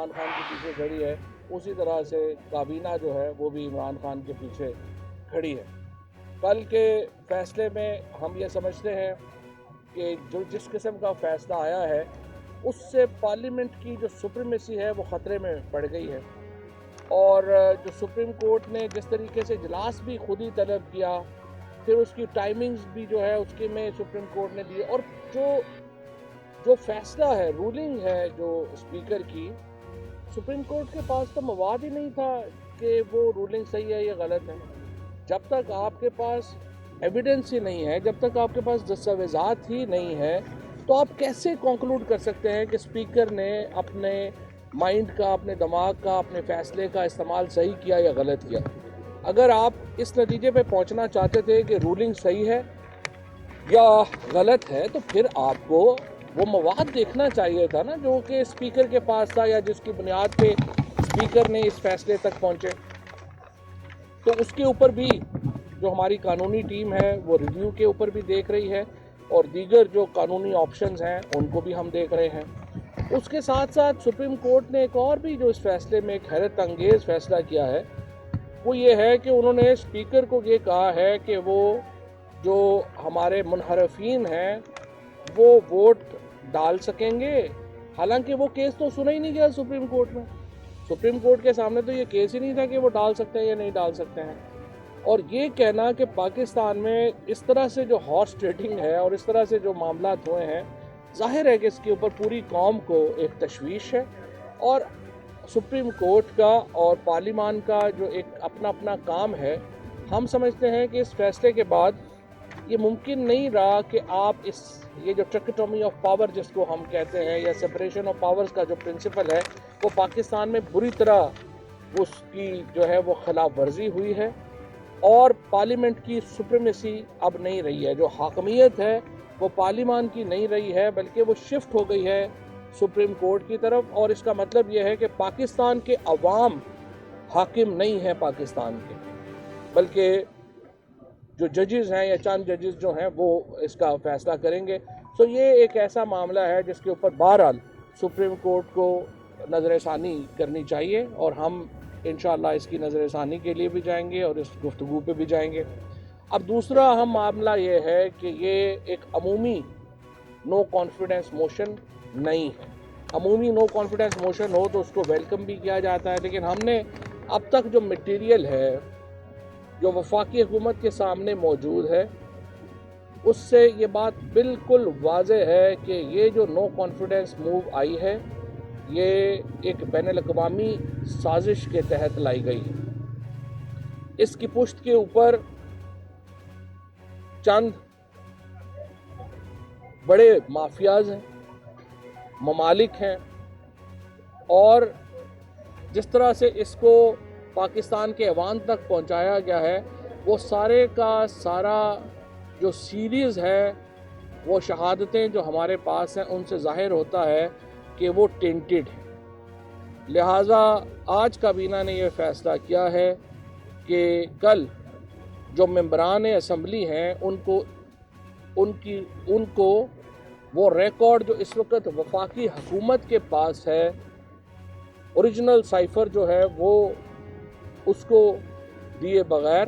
عمران خان کے پیچھے کھڑی ہے، اسی طرح سے کابینہ جو ہے وہ بھی عمران خان کے پیچھے کھڑی ہے۔ کل کے فیصلے میں ہم یہ سمجھتے ہیں کہ جس قسم کا فیصلہ آیا ہے اس سے پارلیمنٹ کی جو سپریمیسی ہے وہ خطرے میں پڑ گئی ہے، اور جو سپریم کورٹ نے جس طریقے سے اجلاس بھی خود ہی طلب کیا، پھر اس کی ٹائمنگز بھی جو ہے اس کے میں سپریم کورٹ نے دی، اور جو فیصلہ ہے، رولنگ ہے جو اسپیکر کی، سپریم کورٹ کے پاس تو مواد ہی نہیں تھا کہ وہ رولنگ صحیح ہے یا غلط ہے۔ جب تک آپ کے پاس ایویڈنس ہی نہیں ہے، جب تک آپ کے پاس دستاویزات ہی نہیں ہے، تو آپ کیسے کنکلوڈ کر سکتے ہیں کہ اسپیکر نے اپنے مائنڈ کا، اپنے دماغ کا، اپنے فیصلے کا استعمال صحیح کیا یا غلط کیا؟ اگر آپ اس نتیجے پہ پہنچنا چاہتے تھے کہ رولنگ صحیح ہے یا غلط ہے، تو پھر آپ کو وہ مواد دیکھنا چاہیے تھا نا جو کہ اسپیکر کے پاس تھا، یا جس کی بنیاد پہ اسپیکر نے اس فیصلے تک پہنچے۔ تو اس کے اوپر بھی جو ہماری قانونی ٹیم ہے وہ ریویو کے اوپر بھی دیکھ رہی ہے، اور دیگر جو قانونی آپشنز ہیں ان کو بھی ہم دیکھ رہے ہیں۔ اس کے ساتھ ساتھ سپریم کورٹ نے ایک اور بھی جو اس فیصلے میں ایک حیرت انگیز فیصلہ کیا ہے، وہ یہ ہے کہ انہوں نے اسپیکر کو یہ کہا ہے کہ وہ جو ہمارے منحرفین ہیں وہ ووٹ ڈال سکیں گے، حالانکہ وہ کیس تو سنا ہی نہیں گیا سپریم کورٹ میں۔ سپریم کورٹ کے سامنے تو یہ کیس ہی نہیں تھا کہ وہ ڈال سکتے ہیں یا نہیں ڈال سکتے ہیں۔ اور یہ کہنا کہ پاکستان میں اس طرح سے جو ہارس ٹریڈنگ ہے اور اس طرح سے جو معاملات ہوئے ہیں، ظاہر ہے کہ اس کے اوپر پوری قوم کو ایک تشویش ہے، اور سپریم کورٹ کا اور پارلیمان کا جو ایک اپنا اپنا کام ہے۔ ہم سمجھتے ہیں کہ اس فیصلے کے بعد یہ ممکن نہیں رہا کہ آپ یہ جو ٹریکٹومی آف پاور جس کو ہم کہتے ہیں، یا سپریشن آف پاورز کا جو پرنسپل ہے، وہ پاکستان میں بری طرح اس کی جو ہے وہ خلاف ورزی ہوئی ہے، اور پارلیمنٹ کی سپریمیسی اب نہیں رہی ہے۔ جو حاکمیت ہے وہ پارلیمان کی نہیں رہی ہے، بلکہ وہ شفٹ ہو گئی ہے سپریم کورٹ کی طرف، اور اس کا مطلب یہ ہے کہ پاکستان کے عوام حاکم نہیں ہیں پاکستان کے، بلکہ جو ججز ہیں یا چند ججز جو ہیں وہ اس کا فیصلہ کریں گے۔ سو یہ ایک ایسا معاملہ ہے جس کے اوپر بہرحال سپریم کورٹ کو نظر ثانی کرنی چاہیے، اور ہم انشاءاللہ اس کی نظر ثانی کے لیے بھی جائیں گے اور اس گفتگو پہ بھی جائیں گے۔ اب دوسرا اہم معاملہ یہ ہے کہ یہ ایک عمومی نو کانفیڈنس موشن نہیں ہے۔ عمومی نو کانفیڈنس موشن ہو تو اس کو ویلکم بھی کیا جاتا ہے، لیکن ہم نے اب تک جو مٹیریل ہے جو وفاقی حکومت کے سامنے موجود ہے، اس سے یہ بات بالکل واضح ہے کہ یہ جو نو کانفیڈنس موو آئی ہے، یہ ایک بین الاقوامی سازش کے تحت لائی گئی ہے۔ اس کی پشت کے اوپر چند بڑے مافیاز ہیں، ممالک ہیں، اور جس طرح سے اس کو پاکستان کے عوام تک پہنچایا گیا ہے، وہ سارے کا سارا جو سیریز ہے، وہ شہادتیں جو ہمارے پاس ہیں ان سے ظاہر ہوتا ہے کہ وہ ٹینٹڈ ہے۔ لہٰذا آج کابینہ نے یہ فیصلہ کیا ہے کہ کل جو ممبران اسمبلی ہیں ان کو وہ ریکارڈ جو اس وقت وفاقی حکومت کے پاس ہے، اوریجنل سائفر جو ہے وہ اس کو دیے بغیر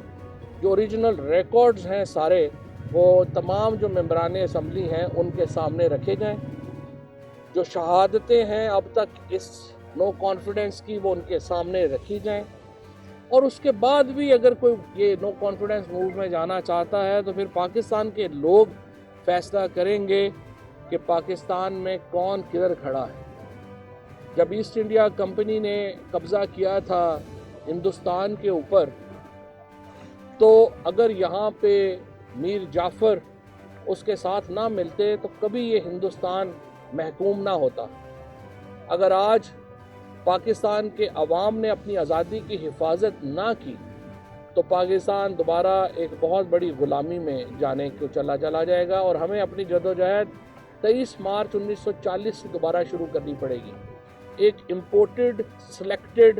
جو اوریجنل ریکارڈز ہیں سارے، وہ تمام جو ممبران اسمبلی ہیں ان کے سامنے رکھے جائیں۔ جو شہادتیں ہیں اب تک اس نو کانفیڈنس کی، وہ ان کے سامنے رکھی جائیں، اور اس کے بعد بھی اگر کوئی یہ نو کانفیڈنس موو میں جانا چاہتا ہے تو پھر پاکستان کے لوگ فیصلہ کریں گے کہ پاکستان میں کون کدھر کھڑا ہے۔ جب ایسٹ انڈیا کمپنی نے قبضہ کیا تھا ہندوستان کے اوپر، تو اگر یہاں پہ میر جعفر اس کے ساتھ نہ ملتے تو کبھی یہ ہندوستان محکوم نہ ہوتا۔ اگر آج پاکستان کے عوام نے اپنی آزادی کی حفاظت نہ کی تو پاکستان دوبارہ ایک بہت بڑی غلامی میں جانے کو چلا جائے گا، اور ہمیں اپنی جدوجہد 23 مارچ 1940 سے دوبارہ شروع کرنی پڑے گی۔ ایک امپورٹڈ سلیکٹڈ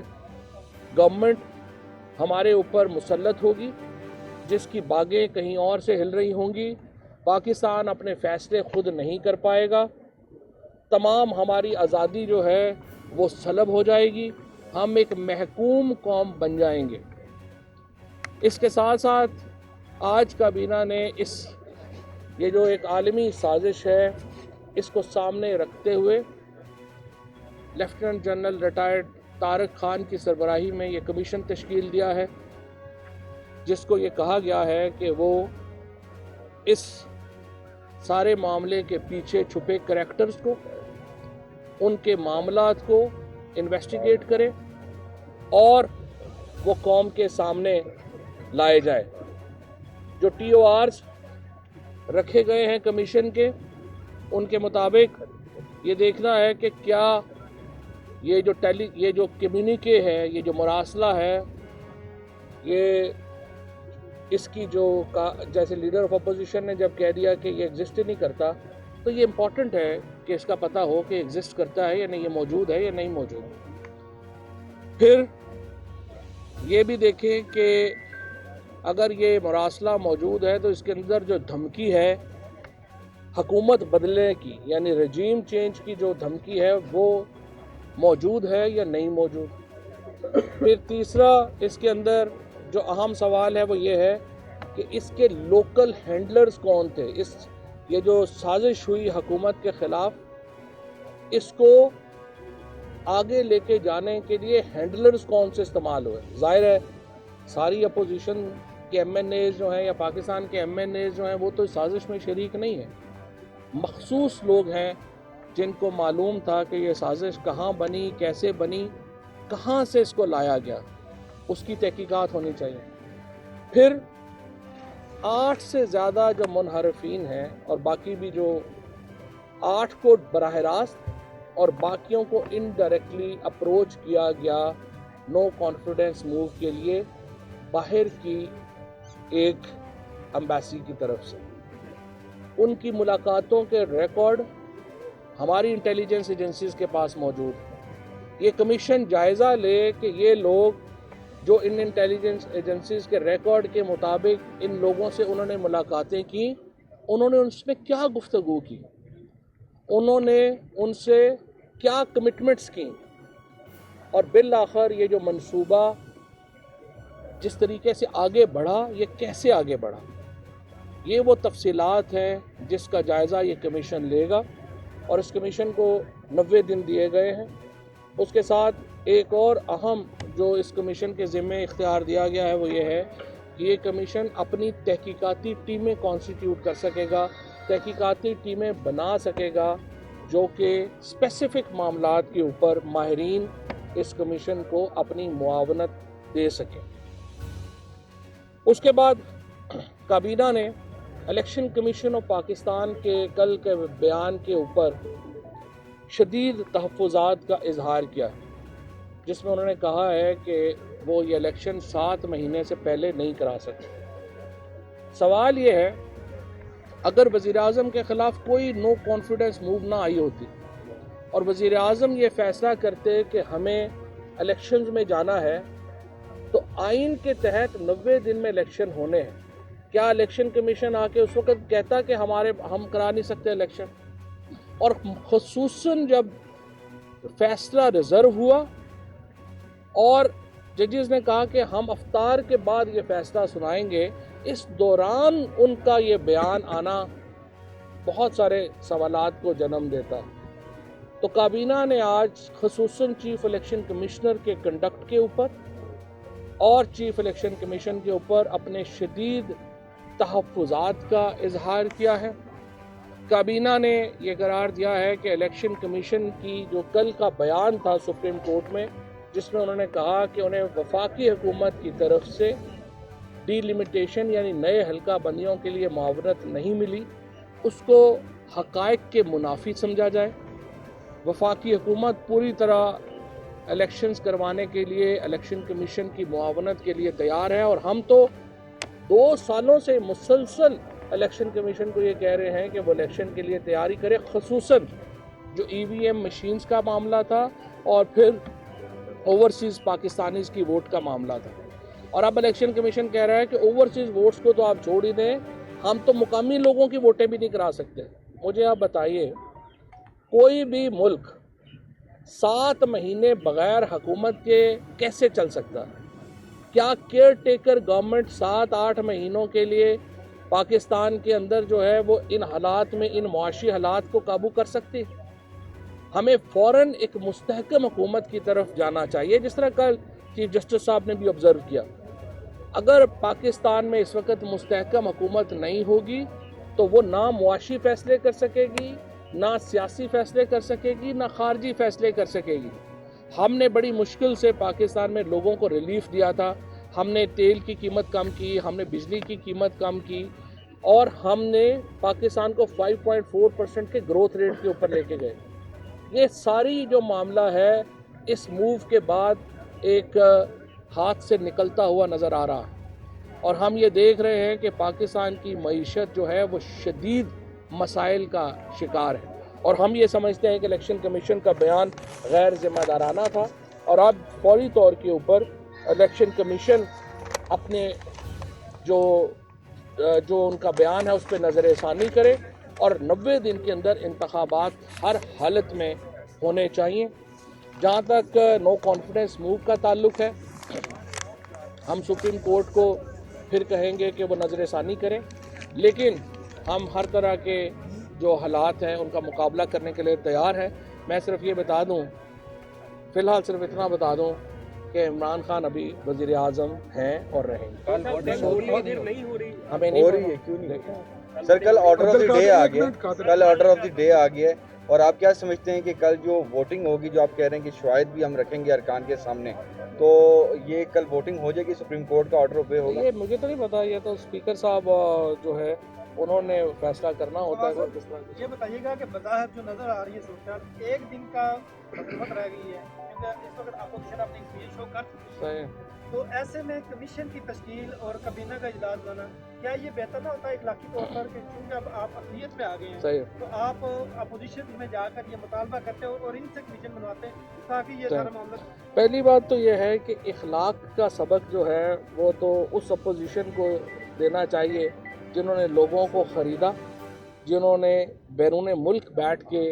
گورنمنٹ ہمارے اوپر مسلط ہوگی، جس کی باگیں کہیں اور سے ہل رہی ہوں گی۔ پاکستان اپنے فیصلے خود نہیں کر پائے گا۔ تمام ہماری آزادی جو ہے वो सलब हो जाएगी, हम एक महकूम कौम बन जाएंगे। इसके साथ साथ आज काबीना ने ये जो एक आलमी साजिश है इसको सामने रखते हुए lieutenant general retired Tariq Khan की सरबराही में ये कमीशन तश्कील दिया है, जिसको ये कहा गया है कि वो इस सारे मामले के पीछे छुपे करैक्टर्स को, उनके मामलात को इन्वेस्टिगेट करे और वो कौम के सामने लाए जाए। जो TORs रखे गए हैं कमीशन के, उनके मुताबिक ये देखना है कि क्या ये जो कम्युनिके है, ये जो मरासला है, ये इसकी जैसे लीडर ऑफ अपोजिशन ने जब कह दिया कि ये एग्जिस्ट ही नहीं करता, तो ये इम्पॉर्टेंट है कि इसका पता हो कि एग्जिस्ट करता है या नहीं, ये मौजूद है या नहीं मौजूद। फिर ये भी देखें कि अगर ये मरासला मौजूद है तो इसके अंदर जो धमकी है हुकूमत बदलने की, यानी रजीम चेंज की जो धमकी है, वो मौजूद है या नहीं मौजूद। फिर तीसरा इसके अंदर जो अहम सवाल है वो ये है कि इसके लोकल हैंडलर्स कौन थे। ये जो साजिश हुई हुकूमत के ख़िलाफ़, इसको आगे लेके जाने के लिए हैंडलर्स कौन से इस्तेमाल हुए। ज़ाहिर है सारी अपोजिशन के MNAs जो हैं या पाकिस्तान के MNAs जो हैं वो तो साजिश में शरीक नहीं है। मखसूस लोग हैं जिनको मालूम था कि ये साजिश कहाँ बनी, कैसे बनी, कहाँ से इसको लाया गया, उसकी तहकीकात होनी चाहिए। फिर 8 से ज़्यादा जो मुनहरफीन हैं और बाकी भी जो 8 को बराह रास्त और बाकियों को इनडायरेक्टली अप्रोच किया गया नो कॉन्फिडेंस मूव के लिए बाहर की एक एम्बेसी की तरफ से। उनकी मुलाकातों के रिकॉर्ड हमारी इंटेलिजेंस एजेंसीज़ के पास मौजूद है। ये कमीशन जायज़ा ले कि ये लोग जो इन इंटेलिजेंस एजेंसीज़ के रिकॉर्ड के मुताबिक इन लोगों से उन्होंने मुलाकातें की, उन्होंने उनमें क्या गुफ्तगू की, उन्होंने उनसे क्या कमिटमेंट्स की, और बिल आखिर ये जो मंसूबा जिस तरीके से आगे बढ़ा, ये कैसे आगे बढ़ा। ये वो तफसीलात हैं जिसका जायज़ा ये कमीशन लेगा, और इस कमीशन को 90 दिन दिए गए हैं। उसके साथ एक और अहम जो इस कमीशन के ज़िम्मे इख्तियार दिया गया है वो ये है कि ये कमीशन अपनी तहकीकाती टीमें कॉन्स्टिट्यूट कर सकेगा, तहकीकाती टीमें बना सकेगा जो कि स्पेसिफ़िक मामलात के ऊपर माहिरीन इस कमीशन को अपनी मुआवनत दे सकें। उसके बाद काबीना ने इलेक्शन कमीशन ऑफ पाकिस्तान के कल के बयान के ऊपर शदीद तहफ़्फ़ुज़ात का इजहार किया, जिसमें उन्होंने कहा है कि वो ये इलेक्शन 7 महीने से पहले नहीं करा सकते। सवाल ये है, अगर वज़ीर-ए-आज़म के ख़िलाफ़ कोई नो कॉन्फिडेंस मूव ना आई होती और वज़ीर-ए-आज़म ये फ़ैसला करते कि हमें इलेक्शंस में जाना है, तो आइन के तहत 90 दिन में इलेक्शन होने हैं, क्या इलेक्शन कमीशन आके उस वक्त कहता कि हम करा नहीं सकते इलेक्शन? और ख़ुसूसन जब फैसला रिज़र्व हुआ और जजेस ने कहा कि हम अफ्तार के बाद ये फ़ैसला सुनाएंगे, इस दौरान उनका ये बयान आना बहुत सारे सवालात को जन्म देता है। तो काबीना ने आज ख़ुसूसन चीफ़ इलेक्शन कमिश्नर के कंडक्ट के ऊपर और चीफ़ इलेक्शन कमीशन के ऊपर अपने शदीद तहफ़्फ़ुज़ात का इजहार किया है। काबीना ने यह करार दिया है कि इलेक्शन कमीशन की जो कल का बयान था सुप्रीम कोर्ट में, जिसमें उन्होंने कहा कि उन्हें वफाकी हुकूमत की तरफ से डीलिमिटेशन यानी नए हल्का बंदियों के लिए मुआवनत नहीं मिली, उसको हक़ाइक़ के मुनाफी समझा जाए। वफाकी हुकूमत पूरी तरह इलेक्शंस करवाने के लिए इलेक्शन कमीशन की मुआवनत के लिए तैयार है, और हम तो 2 सालों से मुसलसल इलेक्शन कमीशन को ये कह रहे हैं कि वो इलेक्शन के लिए तैयारी करे, ख़ुसूसन जो EVM मशीन्स का मामला था और फिर ओवरसीज़ पाकिस्तानीज़ की वोट का मामला था। और अब इलेक्शन कमीशन कह रहा है कि ओवरसीज़ वोट्स को तो आप छोड़ ही दें, हम तो मुकामी लोगों की वोटें भी नहीं करा सकते। मुझे आप बताइए, कोई भी मुल्क 7 महीने बगैर हुकूमत के कैसे चल सकता है? क्या केयर टेकर गवर्नमेंट 7-8 महीनों के लिए पाकिस्तान के अंदर जो है वो इन हालात में, इन मुआशी हालात को काबू कर सकती है? हमें फ़ौरन एक मुस्तहकम हुकूमत की तरफ जाना चाहिए, जिस तरह कल चीफ जस्टिस साहब ने भी ऑब्ज़र्व किया। अगर पाकिस्तान में इस वक्त मुस्तहकम हुकूमत नहीं होगी तो वो ना मुआशी फ़ैसले कर सकेगी, ना सियासी फ़ैसले कर सकेगी, ना ख़ारजी फ़ैसले कर सकेगी। हमने बड़ी मुश्किल से पाकिस्तान में लोगों को रिलीफ दिया था, हमने तेल की कीमत कम की, हमने बिजली की कीमत कम की, और हमने पाकिस्तान को 5.4% के ग्रोथ रेट के ऊपर लेके गए। ये सारी जो मामला है इस मूव के बाद एक हाथ से निकलता हुआ नज़र आ रहा है, और हम ये देख रहे हैं कि पाकिस्तान की मईशत जो है वो शदीद मसाइल का शिकार है, और हम ये समझते हैं कि इलेक्शन कमीशन का बयान गैर ज़िम्मेदाराना था, और अब फौरी तौर के ऊपर इलेक्शन कमीशन अपने जो उनका बयान है उस पर नज़र षानी करे, और 90 दिन के अंदर इंतखाबात हर हालत में होने चाहिए। जहाँ तक नो कॉन्फिडेंस मूव का ताल्लुक है, हम सुप्रीम कोर्ट को फिर कहेंगे कि वो नज़र षानी करें, लेकिन हम हर तरह के जो हालात हैं उनका मुकाबला करने के लिए तैयार हैं। मैं सिर्फ ये बता दूं, फ़िलहाल सिर्फ इतना बता दूं कि इमरान खान अभी वज़ीर आज़म हैं और रहेंगे। हमें नहीं हो रही है, क्यों नहीं? सर कल ऑर्डर ऑफ द डे आ गया, कल ऑर्डर ऑफ द डे आ गया है, और आप क्या समझते हैं कि कल जो वोटिंग होगी, जो आप कह रहे हैं कि शवाहिद भी हम रखेंगे अरकान के सामने, तो ये कल वोटिंग हो जाएगी, सुप्रीम कोर्ट का ऑर्डर ओबे होगा? ये मुझे तो नहीं पता, ये तो स्पीकर साहब जो है उन्होंने फैसला करना होता है। किस तरह ये बताइएगा कि बज़ाहिर जो नज़र आ रही है सूरत एक दिन का हुकूमत रह गई है, क्योंकि इस वक्त अपोजिशन अपनी स्पीच शो कर चुकी है, तो ऐसे में कमीशन की तश्कील और कबीना का इजलास बना, क्या ये बेहतर ना होता है इखलाकी तौर पर कि चूँकि अब आप अक़लियत में आ गए हैं तो आप अपोजिशन में जाकर ये मुतालबा करते हो और इनसे कमीशन बनवाते हैं ताकि ये सारा मामला? पहली बात तो ये है कि इखलाक का सबक जो है वो तो उस अपोजिशन को देना चाहिए जिन्होंने लोगों को ख़रीदा, जिन्होंने बैरून मुल्क बैठ के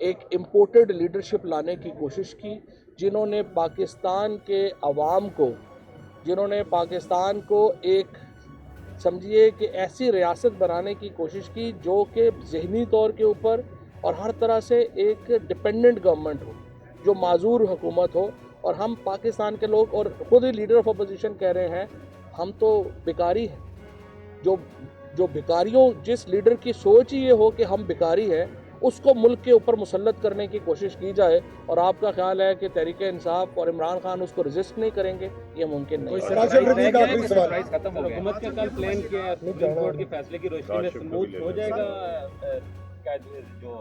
एक इम्पोर्टेड लीडरशिप लाने की कोशिश की, जिन्होंने पाकिस्तान के अवाम को, जिन्होंने पाकिस्तान को एक समझिए कि ऐसी रियासत बनाने की कोशिश की जो कि ज़हनी तौर के ऊपर और हर तरह से एक डिपेंडेंट गवर्नमेंट हो, जो माजूर हुकूमत हो। और हम पाकिस्तान के लोग, और ख़ुद ही लीडर ऑफ अपोजिशन कह रहे हैं, हम तो भिखारी हैं। जो भिखारियों, जिस लीडर की सोच ही ये हो कि हम भिखारी हैं, उसको मुल्क के ऊपर मुसल्लत करने की कोशिश की जाए, और आपका ख्याल है कि तहरीक इंसाफ और इमरान खान उसको रेजिस्ट नहीं करेंगे, ये मुमकिन नहीं है। हुकूमत का कल प्लान किया सुप्रीम कोर्ट के फैसले की रोशनी में स्मूथ हो जाएगा जो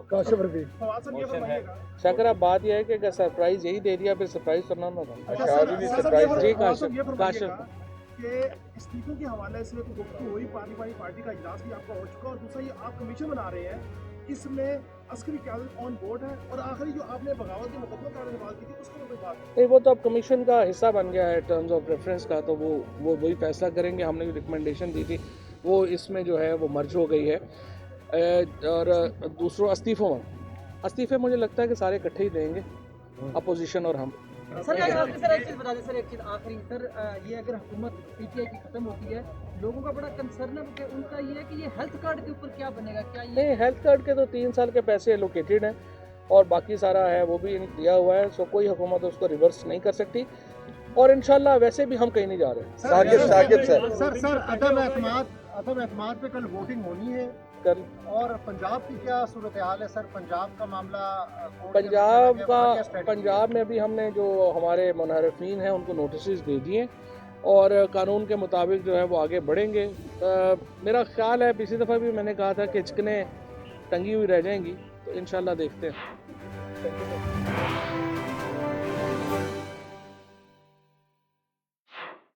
है? शाकर, अब बात यह है कि अगर सरप्राइज यही दे दिया फिर सरप्राइज करना ना सरप्राइज जी। काशिफ कि इस्तीफों के हवाले से तो गुफ्तगू हुई, पार्टी का इजलास भी आपका हो चुका, और दूसरा ये आप कमीशन बना रहे हैं, इसमें अस्करी क़यादत ऑन बोर्ड है, और आखिरी जो आपने बगावत के मुकदमा का बात की थी उसको कोई बात नहीं, वो तो अब कमीशन का हिस्सा बन गया है टर्म्स ऑफ रेफरेंस का, तो वो वही फैसला करेंगे। हमने जो रिकमेंडेशन दी थी वो इसमें जो है वो मर्ज हो गई है। और दूसरों इस्तीफ़े मुझे लगता है कि सारे इकट्ठे ही देंगे, अपोजिशन और हम। सर एक चीज़ बता दें सर, एक चीज़ आखिरी सर, ये अगर हुकूमत पीटीआई की ख़त्म होती है, लोगों का बड़ा कंसर्न है कि उनका ये है कि ये हेल्थ कार्ड के ऊपर क्या बनेगा? क्या ये नहीं, हेल्थ कार्ड के तो 3 साल के पैसे एलोकेटेड हैं, और बाकी सारा है वो भी दिया हुआ है, सो कोई हुकूमत उसको रिवर्स नहीं कर सकती, और इंशाल्लाह वैसे भी हम कहीं नहीं जा रहे। साकिब सर अदम एतमाद पे कल वोटिंग होनी है कल, और पंजाब की क्या सूरत हाल है सर? पंजाब का मामला, पंजाब में अभी हमने जो हमारे मुनहरफीन हैं उनको नोटिस दे दिए, और कानून के मुताबिक जो है वो आगे बढ़ेंगे। मेरा ख्याल है, पिछली दफ़ा भी मैंने कहा था कि चिकने टंगी हुई रह जाएंगी, तो इंशाल्लाह देखते हैं।